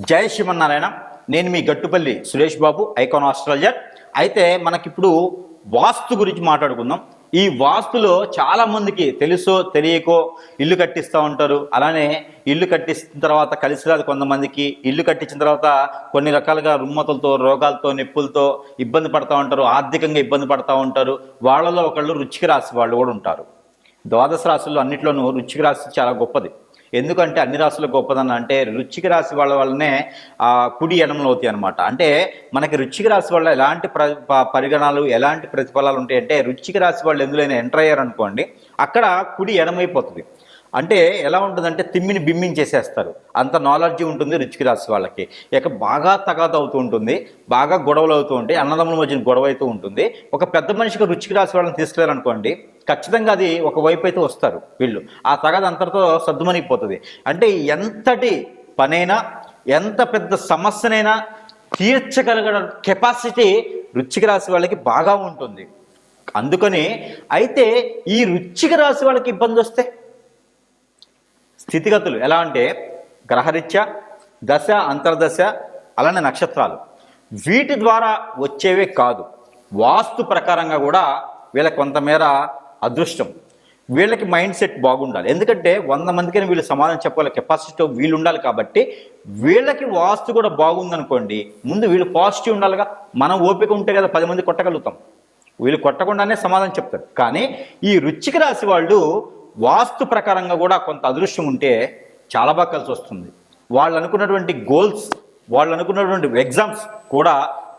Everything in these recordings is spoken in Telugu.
జై శ్రీమన్నారాయణ. నేను మీ గట్టుపల్లి సురేష్ బాబు, ఐకాన్ ఆస్ట్రాలజర్. అయితే మనకిప్పుడు వాస్తు గురించి మాట్లాడుకుందాం. ఈ వాస్తులో చాలామందికి తెలుసో తెలియకో ఇల్లు కట్టిస్తూ ఉంటారు. అలానే ఇల్లు కట్టించిన తర్వాత కలిసి రాదు కొంతమందికి. ఇల్లు కట్టించిన తర్వాత కొన్ని రకాలుగా రుమ్మతులతో, రోగాలతో, నొప్పులతో ఇబ్బంది పడుతూ ఉంటారు, ఆర్థికంగా ఇబ్బంది పడుతూ ఉంటారు. వాళ్ళలో ఒకళ్ళు వృశ్చిక రాశి వాళ్ళు కూడా ఉంటారు. ద్వాదశ రాశుల్లో అన్నిట్లోనూ వృశ్చిక రాశి చాలా గొప్పది. ఎందుకంటే అన్ని రాశులు గొప్పదన్న అంటే వృశ్చిక రాశి వాళ్ళ వల్లనే కుడి ఎడమలు అవుతాయి అనమాట. అంటే మనకి వృశ్చిక రాశి వల్ల ఎలాంటి పరిగణాలు, ఎలాంటి ప్రతిఫలాలు ఉంటాయంటే, వృశ్చిక రాశి వాళ్ళు ఎందులోనే ఎంటర్ అయ్యారనుకోండి, అక్కడ కుడి ఎడమైపోతుంది. అంటే ఎలా ఉంటుందంటే తిమ్మిని బిమ్మించేసేస్తారు. అంత నాలెడ్జీ ఉంటుంది వృశ్చిక రాశి వాళ్ళకి. ఇక బాగా తగాద అవుతూ ఉంటుంది, బాగా గొడవలు అవుతూ ఉంటాయి, అన్నదమ్ముల మధ్యన గొడవ అవుతూ ఉంటుంది. ఒక పెద్ద మనిషికి వృశ్చిక రాశి వాళ్ళని తీసుకెళ్ళారనుకోండి, ఖచ్చితంగా అది ఒకవైపు అయితే వస్తారు వీళ్ళు. ఆ తగాద అంతటితో సద్దుమణిగిపోతుంది. అంటే ఎంతటి పనైనా, ఎంత పెద్ద సమస్యనైనా తీర్చగలిగిన కెపాసిటీ వృశ్చిక రాశి వాళ్ళకి బాగా ఉంటుంది. అందుకని అయితే ఈ వృశ్చిక రాశి వాళ్ళకి ఇబ్బంది వస్తే స్థితిగతులు ఎలా అంటే గ్రహరీత్యా, దశ, అంతర్దశ, అలానే నక్షత్రాలు, వీటి ద్వారా వచ్చేవే కాదు, వాస్తు ప్రకారంగా కూడా వీళ్ళకి కొంతమేర అదృష్టం, వీళ్ళకి మైండ్ సెట్ బాగుండాలి. ఎందుకంటే 100 మందికైనా వీళ్ళు సమాధానం చెప్పగల కెపాసిటీ వీళ్ళు ఉండాలి. కాబట్టి వీళ్ళకి వాస్తు కూడా బాగుందనుకోండి, ముందు వీళ్ళు పాజిటివ్ ఉండాలిగా. మనం ఓపిక ఉంటే కదా 10 మంది కొట్టగలుగుతాం. వీళ్ళు కొట్టకుండానే సమాధానం చెప్తారు. కానీ ఈ వృశ్చిక రాశి వాళ్ళు వాస్తు ప్రకారంగా కూడా కొంత అదృష్టం ఉంటే చాలా బాగా కలిసి వస్తుంది. వాళ్ళు అనుకున్నటువంటి గోల్స్, వాళ్ళు అనుకున్నటువంటి ఎగ్జామ్స్ కూడా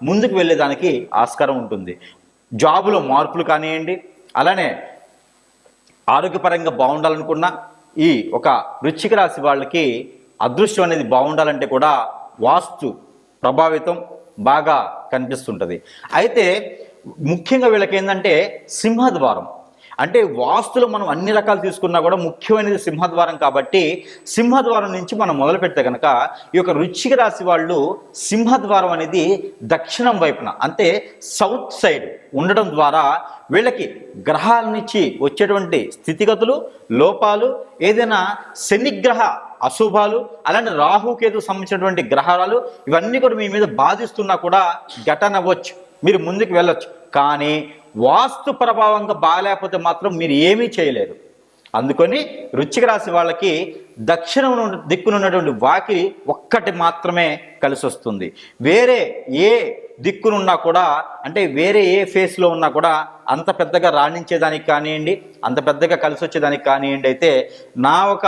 ముందుకు వెళ్ళేదానికి ఆస్కారం ఉంటుంది. జాబులో మార్పులు కానివ్వండి, అలానే ఆరోగ్యపరంగా బాగుండాలనుకున్న ఈ ఒక వృశ్చిక రాశి వాళ్ళకి అదృష్టం అనేది బాగుండాలంటే కూడా వాస్తు ప్రభావితం బాగా కనిపిస్తుంటుంది. అయితే ముఖ్యంగా వీళ్ళకి ఏంటంటే సింహద్వారం. అంటే వాస్తులో మనం అన్ని రకాలు తీసుకున్నా కూడా ముఖ్యమైనది సింహద్వారం. కాబట్టి సింహద్వారం నుంచి మనం మొదలు పెడితే కనుక ఈ యొక్క వృశ్చిక రాశి వాళ్ళు సింహద్వారం అనేది దక్షిణం వైపున, అంటే సౌత్ సైడ్ ఉండడం ద్వారా వీళ్ళకి గ్రహాల నుంచి వచ్చేటువంటి స్థితిగతులు, లోపాలు, ఏదైనా శనిగ్రహ అశుభాలు, అలాంటి రాహుకేతు సంబంధించినటువంటి గ్రహాలు, ఇవన్నీ కూడా మీ మీద బాధిస్తున్నా కూడా ఘటన అవ్వచ్చు, మీరు ముందుకు వెళ్ళొచ్చు. కానీ వాస్తు ప్రభావంగా బాగాలేకపోతే మాత్రం మీరు ఏమీ చేయలేరు. అందుకని వృశ్చిక రాశి వాళ్ళకి దక్షిణం దిక్కునున్నటువంటి వాకిలి ఒక్కటి మాత్రమే కలిసి వస్తుంది. వేరే ఏ దిక్కునున్నా కూడా, అంటే వేరే ఏ ఫేస్లో ఉన్నా కూడా అంత పెద్దగా రాణించేదానికి కానివ్వండి, అంత పెద్దగా కలిసి వచ్చేదానికి కానివ్వండి అయితే నా ఒక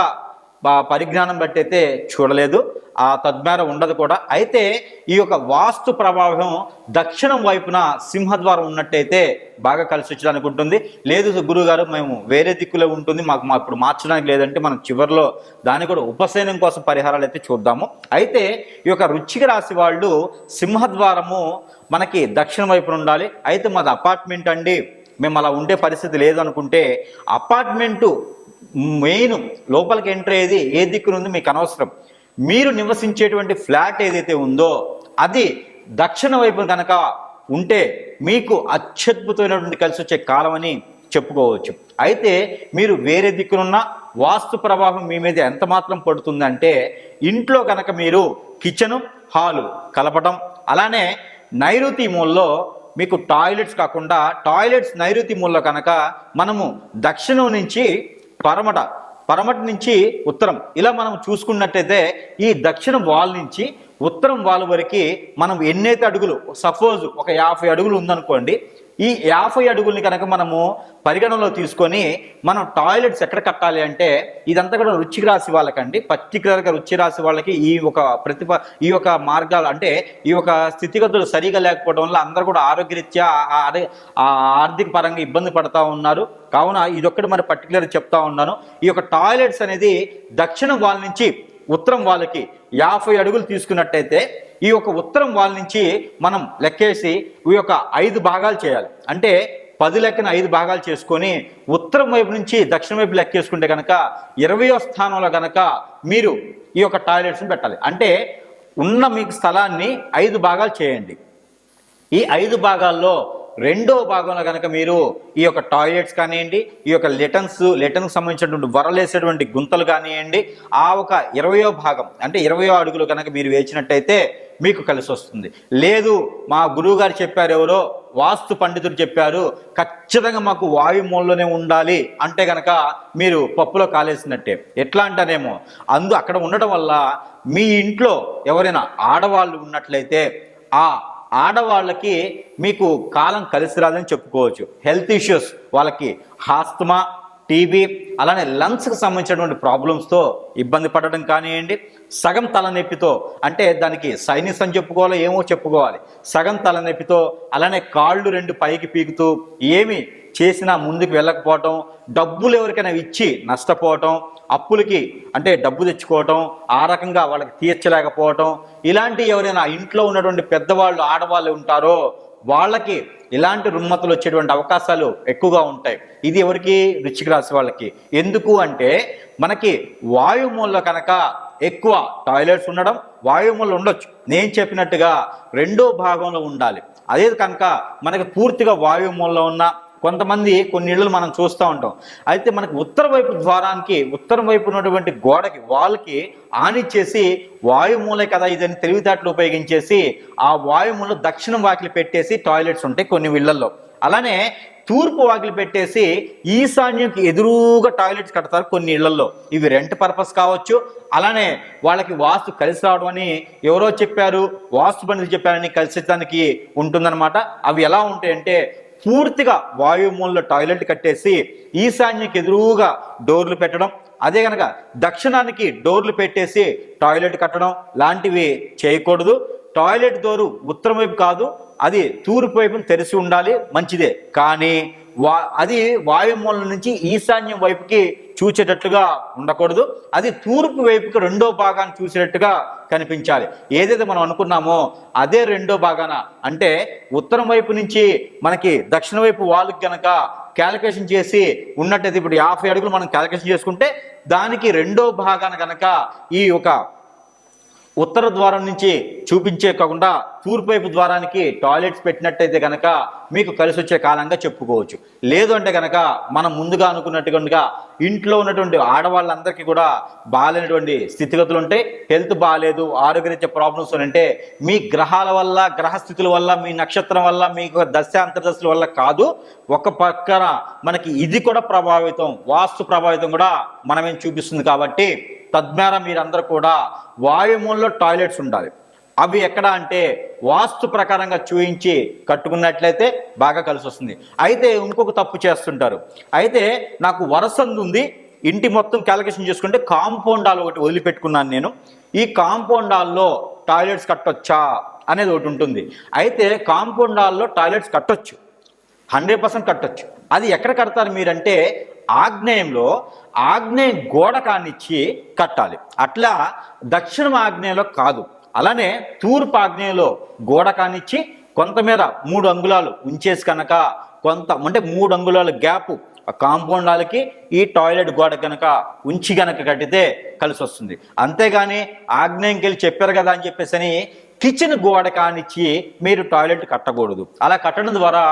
పరిజ్ఞానం బట్టి అయితే చూడలేదు. ఆ తద్మేర ఉండదు కూడా. అయితే ఈ యొక్క వాస్తు ప్రభావం దక్షిణం వైపున సింహద్వారం ఉన్నట్టయితే బాగా కలిసి వచ్చడానికి ఉంటుంది. లేదు గురువుగారు మేము వేరే దిక్కులో ఉంటుంది, మాకు ఇప్పుడు మార్చడానికి లేదంటే మనం చివరిలో దాన్ని కూడా ఉపశమనం కోసం పరిహారాలు అయితే చూద్దాము. అయితే ఈ యొక్క వృశ్చిక రాశి వాళ్ళు సింహద్వారము మనకి దక్షిణం వైపున ఉండాలి. అయితే మాది అపార్ట్మెంట్ అండి, మేము అలా ఉండే పరిస్థితి లేదనుకుంటే అపార్ట్మెంటు మెయిన్ లోపలికి ఎంటర్ అయ్యేది ఏ దిక్కునుంది మీకు అనవసరం. మీరు నివసించేటువంటి ఫ్లాట్ ఏదైతే ఉందో అది దక్షిణ వైపు కనుక ఉంటే మీకు అత్యద్భుతమైనటువంటి కలిసి వచ్చే కాలం అని చెప్పుకోవచ్చు. అయితే మీరు వేరే దిక్కునున్న వాస్తు ప్రభావం మీ మీద ఎంత మాత్రం పడుతుందంటే, ఇంట్లో కనుక మీరు కిచెను, హాలు కలపడం, అలానే నైరుతి మూలలో మీకు టాయిలెట్స్ కాకుండా టాయిలెట్స్ నైరుతి మూలలో కనుక మనము దక్షిణం నుంచి పరమటి నుంచి ఉత్తరం ఇలా మనం చూసుకున్నట్టయితే ఈ దక్షిణ వాల్ నుంచి ఉత్తరం వాల్ వరకు మనం ఎన్నైతే అడుగులు, సపోజ్ ఒక 50 అడుగులు ఉందనుకోండి, ఈ 50 అడుగుల్ని కనుక మనము పరిగణనలో తీసుకొని మనం టాయిలెట్స్ ఎక్కడ కట్టాలి అంటే, ఇదంతా కూడా వృశ్చిక రాశి వాళ్ళకండి. పర్టికులర్గా వృశ్చిక రాశి వాళ్ళకి ఈ యొక్క మార్గాలు, అంటే ఈ యొక్క స్థితిగతులు సరిగా లేకపోవడం వల్ల అందరూ కూడా ఆరోగ్యరీత్యా ఆర్థిక పరంగా ఇబ్బంది పడతా ఉన్నారు. కావున ఇదొక్కటి మరి పర్టికులర్గా చెప్తా ఉన్నాను. ఈ యొక్క టాయిలెట్స్ అనేది దక్షిణం వాళ్ళ నుంచి ఉత్తరం వాళ్ళకి 50 అడుగులు తీసుకున్నట్టయితే ఈ యొక్క ఉత్తరం వాళ్ళ నుంచి మనం లెక్కేసి ఈ యొక్క 5 భాగాలు చేయాలి. అంటే 10 లెక్కన 5 భాగాలు చేసుకొని ఉత్తరం వైపు నుంచి దక్షిణ వైపు లెక్కేసుకుంటే కనుక 20వ స్థానంలో కనుక మీరు ఈ యొక్క టాయిలెట్స్ని పెట్టాలి. అంటే ఉన్న మీకు స్థలాన్ని 5 భాగాలు చేయండి. ఈ 5 భాగాల్లో రెండో భాగంలో కనుక మీరు ఈ యొక్క టాయిలెట్స్ కానివ్వండి, ఈ యొక్క లెటన్కు సంబంధించినటువంటి వరలేసేటువంటి గుంతలు కానివ్వండి, ఆ ఒక 20వ భాగం అంటే 20వ అడుగులు కనుక మీరు వేసినట్టయితే మీకు కలిసి వస్తుంది. లేదు మా గురువు గారు చెప్పారు, ఎవరో వాస్తు పండితుడు చెప్పారు, ఖచ్చితంగా మాకు వాయుమూలలోనే ఉండాలి అంటే కనుక మీరు పప్పులో కాలేసినట్టే. ఎట్లా అంటారేమో అక్కడ ఉండడం వల్ల మీ ఇంట్లో ఎవరైనా ఆడవాళ్ళు ఉన్నట్లయితే ఆ ఆడవాళ్ళకి మీకు కాలం కలిసి రాదని చెప్పుకోవచ్చు. హెల్త్ ఇష్యూస్, వాళ్ళకి ఆస్తమా, టీబీ, అలానే లంగ్స్కి సంబంధించినటువంటి ప్రాబ్లమ్స్తో ఇబ్బంది పడడం కానివ్వండి, సగం తలనొప్పితో, అంటే దానికి సైనిస్ అని చెప్పుకోవాలో ఏమో చెప్పుకోవాలి, సగం తలనొప్పితో, అలానే కాళ్ళు 2 పైకి పీకుతూ ఏమి చేసినా ముందుకు వెళ్ళకపోవటం, డబ్బులు ఎవరికైనా ఇచ్చి నష్టపోవటం, అప్పులకి అంటే డబ్బు తెచ్చుకోవటం, ఆ రకంగా వాళ్ళకి తీర్చలేకపోవటం, ఇలాంటి ఎవరైనా ఇంట్లో ఉన్నటువంటి పెద్దవాళ్ళు ఆడవాళ్ళు ఉంటారో వాళ్ళకి ఇలాంటి రుగ్మతలు వచ్చేటువంటి అవకాశాలు ఎక్కువగా ఉంటాయి. ఇది ఎవరికి? వృశ్చిక రాశి వాళ్ళకి. ఎందుకు అంటే మనకి వాయుమూలలో కనుక ఎక్కువ టాయిలెట్స్ ఉండడం, వాయుమూలలో ఉండొచ్చు, నేను చెప్పినట్టుగా రెండో భాగంలో ఉండాలి. అదే కనుక మనకి పూర్తిగా వాయుమూలలో ఉన్న కొంతమంది కొన్ని ఇళ్ళు మనం చూస్తూ ఉంటాం. అయితే మనకు ఉత్తర వైపు ద్వారానికి, ఉత్తరం వైపు ఉన్నటువంటి గోడకి, వాళ్ళకి ఆనిచ్చేసి వాయుమూలే కదా ఇదని తెలివితేటలు ఉపయోగించేసి ఆ వాయుమూల దక్షిణం వాకిలి పెట్టేసి టాయిలెట్స్ ఉంటాయి కొన్ని ఇళ్లలో. అలానే తూర్పు వాకిలి పెట్టేసి ఈశాన్యంకి ఎదురుగా టాయిలెట్స్ కడతారు కొన్ని ఇళ్లలో. ఇవి రెంట్ పర్పస్ కావచ్చు, అలానే వాళ్ళకి వాస్తు కలిసి రావడం అని ఎవరో చెప్పారు, వాస్తు పండితులు చెప్పారని కలిసేదానికి ఉంటుందన్నమాట. అవి ఎలా ఉంటాయంటే పూర్తిగా వాయుమూలలో టాయిలెట్ కట్టేసి ఈశాన్యకి ఎదురుగా డోర్లు పెట్టడం, అదే కనుక దక్షిణానికి డోర్లు పెట్టేసి టాయిలెట్ కట్టడం లాంటివి చేయకూడదు. టాయిలెట్ డోరు ఉత్తరం వైపు కాదు, అది తూర్పు వైపున తెరిచి ఉండాలి, మంచిదే. కానీ అది వాయుమూలం నుంచి ఈశాన్యం వైపుకి చూచేటట్లుగా ఉండకూడదు. అది తూర్పు వైపుకి రెండో భాగాన్ని చూసేటట్టుగా కనిపించాలి. ఏదైతే మనం అనుకున్నామో అదే రెండో భాగాన, అంటే ఉత్తరం వైపు నుంచి మనకి దక్షిణ వైపు వాళ్ళకి గనక క్యాలిక్యులేషన్ చేసి ఉన్నట్టయితే, ఇప్పుడు 50 అడుగులు మనం క్యాలిక్యులేషన్ చేసుకుంటే దానికి రెండో భాగాన కనుక ఈ ఒక ఉత్తర ద్వారం నుంచి చూపించే కాకుండా తూర్పు వైపు ద్వారానికి టాయిలెట్స్ పెట్టినట్టయితే కనుక మీకు కలిసి వచ్చే కాలంగా చెప్పుకోవచ్చు. లేదు అంటే కనుక మనం ముందుగా అనుకున్నట్టుగా ఇంట్లో ఉన్నటువంటి ఆడవాళ్ళందరికీ కూడా బాగాలేనటువంటి స్థితిగతులు ఉంటాయి. హెల్త్ బాగాలేదు, ఆరోగ్యరీత్యా ప్రాబ్లమ్స్ అంటే మీ గ్రహాల వల్ల, గ్రహస్థితుల వల్ల, మీ నక్షత్రం వల్ల, మీకు దశ అంతర్దశల వల్ల కాదు. ఒక పక్కన మనకి ఇది కూడా ప్రభావితం, వాస్తు ప్రభావితం కూడా మనమేం చూపిస్తుంది. కాబట్టి తద్వారా మీరందరూ కూడా వాయుమూలలో టాయిలెట్స్ ఉండాలి. అవి ఎక్కడ అంటే వాస్తు ప్రకారంగా చూయించి కట్టుకున్నట్లయితే బాగా కలిసి వస్తుంది. అయితే ఇంకొక తప్పు చేస్తుంటారు. అయితే నాకు వరసందు ఉంది, ఇంటి మొత్తం క్యాలిక్యులేషన్ చేసుకుంటే కాంపౌండ్ హాల్ ఒకటి వదిలిపెట్టుకున్నాను నేను, ఈ కాంపౌండ్ హాల్లో టాయిలెట్స్ కట్టొచ్చా అనేది ఒకటి ఉంటుంది. అయితే కాంపౌండ్ హాల్లో టాయిలెట్స్ కట్టొచ్చు, 100% కట్టొచ్చు. అది ఎక్కడ కడతారు మీరంటే ఆగ్నేయంలో, ఆగ్నేయ గోడ కానిచ్చి కట్టాలి. అట్లా దక్షిణ ఆగ్నేయంలో కాదు. అలానే తూర్పు ఆగ్నేయంలో గోడ కానిచ్చి కొంతమేర 3 అంగుళాలు ఉంచేసి కనుక కొంత అంటే 3 అంగుళాల గ్యాప్ కాంపౌండ్ హాల్కి ఈ టాయిలెట్ గోడ కనుక ఉంచి కనుక కట్టితే కలిసి వస్తుంది. అంతేగాని ఆగ్నేయంకి వెళ్ళి చెప్పారు కదా అని చెప్పేసి కిచెన్ గోడ కానిచ్చి మీరు టాయిలెట్ కట్టకూడదు. అలా కట్టడం ద్వారా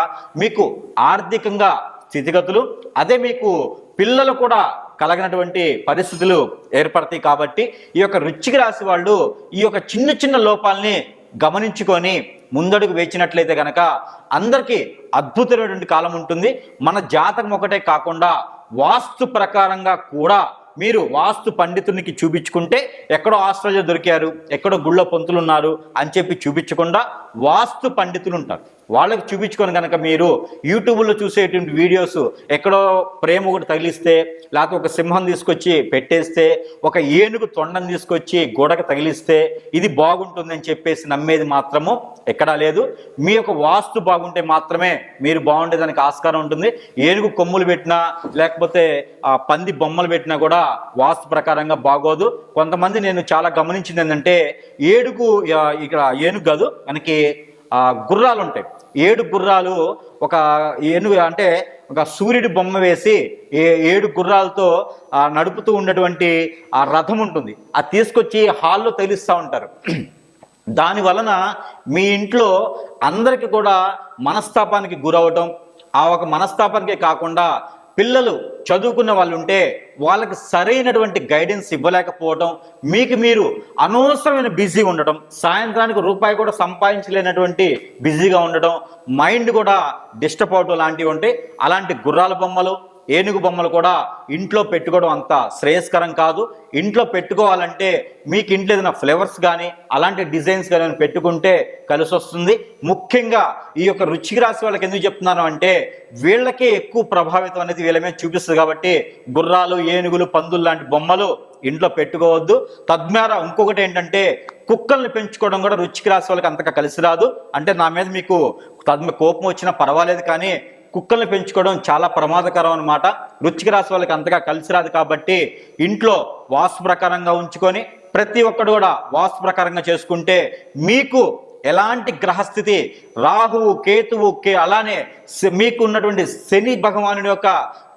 మీకు ఆర్థికంగా స్థితిగతులు, అదే మీకు పిల్లలు కూడా కలగినటువంటి పరిస్థితులు ఏర్పడతాయి. కాబట్టి ఈ యొక్క వృశ్చిక రాశి వాళ్ళు ఈ యొక్క చిన్న చిన్న లోపాలని గమనించుకొని ముందడుగు వేసినట్లయితే కనుక అందరికీ అద్భుతమైనటువంటి కాలం ఉంటుంది. మన జాతకం ఒకటే కాకుండా వాస్తు ప్రకారంగా కూడా మీరు వాస్తు పండితునికి చూపించుకుంటే, ఎక్కడో ఆస్ట్రేలియా దొరికారు, ఎక్కడో గుళ్ళ పొంతులు ఉన్నారు అని చెప్పి చూపించకుండా వాస్తు పండితులు ఉంటారు, వాళ్ళకి చూపించుకొని కనుక మీరు యూట్యూబ్లో చూసేటువంటి వీడియోస్ ఎక్కడో ప్రేమ ఒకటి తగిలిస్తే, లేకపోతే ఒక సింహం తీసుకొచ్చి పెట్టేస్తే, ఒక ఏనుగు తొండం తీసుకొచ్చి గోడకు తగిలిస్తే ఇది బాగుంటుందని చెప్పేసి నమ్మేది మాత్రము ఎక్కడా లేదు. మీ యొక్క వాస్తు బాగుంటే మాత్రమే మీరు బాగుండేదానికి ఆస్కారం ఉంటుంది. ఏనుగు కొమ్ములు పెట్టినా లేకపోతే పంది బొమ్మలు పెట్టినా కూడా వాస్తు ప్రకారంగా బాగోదు. కొంతమంది నేను చాలా గమనించింది ఏంటంటే ఇక్కడ ఏనుగు కాదు, మనకి గుర్రాలు ఉంటాయి, 7 గుర్రాలు, ఒక ఏనుగు అంటే ఒక సూర్యుడి బొమ్మ వేసి 7 గుర్రాలతో నడుపుతూ ఉన్నటువంటి ఆ రథం ఉంటుంది, అది తీసుకొచ్చి హాల్లో తగిలిస్తూ ఉంటారు. దాని వలన మీ ఇంట్లో అందరికీ కూడా మనస్తాపానికి గురవటం, ఆ ఒక మనస్తాపానికే కాకుండా పిల్లలు చదువుకున్న వాళ్ళు ఉంటే వాళ్ళకి సరైనటువంటి గైడెన్స్ ఇవ్వలేకపోవడం, మీకు మీరు అనవసరమైన బిజీ ఉండటం, సాయంత్రానికి రూపాయి కూడా సంపాదించలేనటువంటి బిజీగా ఉండటం, మైండ్ కూడా డిస్టర్బ్ అవడం లాంటివి ఉంటాయి. అలాంటి గుర్రాల బొమ్మలు, ఏనుగు బొమ్మలు కూడా ఇంట్లో పెట్టుకోవడం అంత శ్రేయస్కరం కాదు. ఇంట్లో పెట్టుకోవాలంటే మీకు ఇంట్లో ఏదైనా ఫ్లేవర్స్ కానీ అలాంటి డిజైన్స్ కానీ పెట్టుకుంటే కలిసి వస్తుంది. ముఖ్యంగా ఈ యొక్క వృశ్చిక రాశి వాళ్ళకి ఎందుకు చెప్తున్నాను అంటే వీళ్ళకే ఎక్కువ ప్రభావితం అనేది వీళ్ళ మీద చూపిస్తుంది. కాబట్టి గుర్రాలు, ఏనుగులు, పందులు లాంటి బొమ్మలు ఇంట్లో పెట్టుకోవద్దు. తద్వారా ఇంకొకటి ఏంటంటే కుక్కల్ని పెంచుకోవడం కూడా వృశ్చిక రాశి వాళ్ళకి అంతగా కలిసి రాదు. అంటే నా మీద మీకు కోపం వచ్చినా పర్వాలేదు, కానీ కుక్కల్ని పెంచుకోవడం చాలా ప్రమాదకరం అనమాట. వృశ్చిక రాశి వాళ్ళకి అంతగా కలిసి రాదు. కాబట్టి ఇంట్లో వాస్తు ప్రకారంగా ఉంచుకొని ప్రతి ఒక్కడు కూడా వాస్తు ప్రకారంగా చేసుకుంటే మీకు ఎలాంటి గ్రహస్థితి, రాహువు, కేతువు, అలానే మీకు ఉన్నటువంటి శని భగవానుడి యొక్క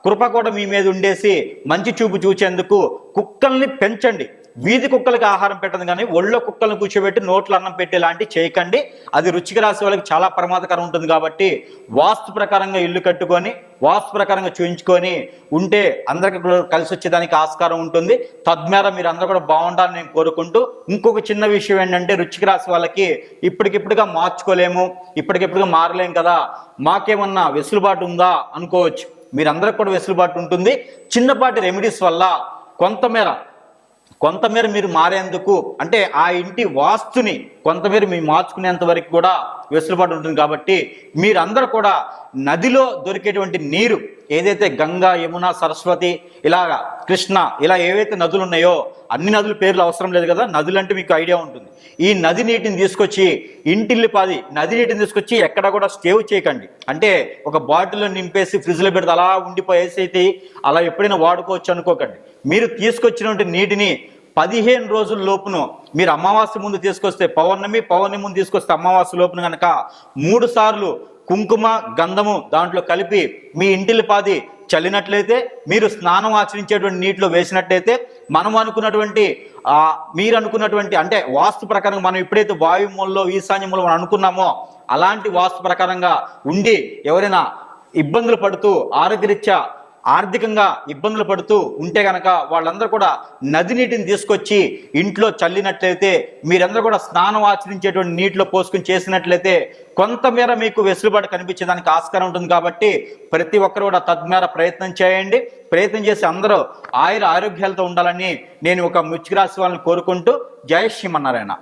కృప కూడా మీ మీద ఉండేసి మంచి చూపు చూచేందుకు కుక్కల్ని పెంచండి. వీధి కుక్కలకి ఆహారం పెట్టదు, కానీ ఒళ్ళో కుక్కలను కూర్చోబెట్టి నోట్లో అన్నం పెట్టేలాంటి చేయకండి. అది వృశ్చిక రాశి వాళ్ళకి చాలా ప్రమాదకరం ఉంటుంది. కాబట్టి వాస్తు ప్రకారంగా ఇల్లు కట్టుకొని వాస్తు ప్రకారంగా చూయించుకొని ఉంటే అందరికీ కూడా కలిసి వచ్చేదానికి ఆస్కారం ఉంటుంది. తద్వారా మీరు అందరూ కూడా బాగుండాలని నేను కోరుకుంటూ, ఇంకొక చిన్న విషయం ఏంటంటే వృశ్చిక రాశి వాళ్ళకి ఇప్పటికిప్పుడుగా మార్చుకోలేము, ఇప్పటికిప్పుడుగా మారలేము కదా, మాకేమన్నా వెసులుబాటు ఉందా అనుకోవచ్చు. మీరందరికి కూడా వెసులుబాటు ఉంటుంది. చిన్నపాటి రెమెడీస్ వల్ల కొంతమేర మీరు మారేందుకు, అంటే ఆ ఇంటి వాస్తుని కొంతమేర మీరు మార్చుకునేంత వరకు కూడా వెసులుబాటు ఉంటుంది. కాబట్టి మీరందరూ కూడా నదిలో దొరికేటువంటి నీరు, ఏదైతే గంగా, యమున, సరస్వతి, ఇలాగా కృష్ణ, ఇలా ఏవైతే నదులు ఉన్నాయో, అన్ని నదుల పేర్లు అవసరం లేదు కదా, నదులు అంటే మీకు ఐడియా ఉంటుంది. ఈ నది నీటిని తీసుకొచ్చి నది నీటిని తీసుకొచ్చి ఎక్కడ కూడా స్టేవ్ చేయకండి. అంటే ఒక బాటిల్లో నింపేసి ఫ్రిడ్జ్లో పెడితే అలా ఉండిపోయేసి అయితే అలా ఎప్పుడైనా వాడుకోవచ్చు అనుకోకండి. మీరు తీసుకొచ్చినటువంటి నీటిని 15 రోజుల లోపును మీరు అమావాస్య ముందు తీసుకొస్తే పౌర్ణమి ముందు తీసుకొస్తే అమావాస్య లోపున కనుక 3 సార్లు కుంకుమ, గంధము దాంట్లో కలిపి మీ ఇంటిల్లిపాది చల్లినట్లయితే, మీరు స్నానం ఆచరించేటువంటి నీటిలో వేసినట్లయితే, మీరు అనుకున్నటువంటి అంటే వాస్తు ప్రకారంగా మనం ఎప్పుడైతే వాయుమూలలో, ఈశాన్యములో మనం అనుకున్నామో అలాంటి వాస్తు ప్రకారంగా ఉండి ఎవరైనా ఇబ్బందులు పడుతూ ఆరోగ్యరీత్యా ఆర్థికంగా ఇబ్బందులు పడుతూ ఉంటే కనుక వాళ్ళందరూ కూడా నది నీటిని తీసుకొచ్చి ఇంట్లో చల్లినట్లయితే, మీరందరూ కూడా స్నానం ఆచరించేటువంటి నీటిలో పోసుకుని చేసినట్లయితే కొంతమేర మీకు వెసులుబాటు కనిపించేదానికి ఆస్కారం ఉంటుంది. కాబట్టి ప్రతి ఒక్కరు కూడా తద్మేర ప్రయత్నం చేయండి. ప్రయత్నం చేసి అందరూ ఆరోగ్యాలతో ఉండాలని నేను ఒక వృశ్చిక రాశి వాళ్ళని కోరుకుంటూ, జై శ్రీమన్నారాయణ.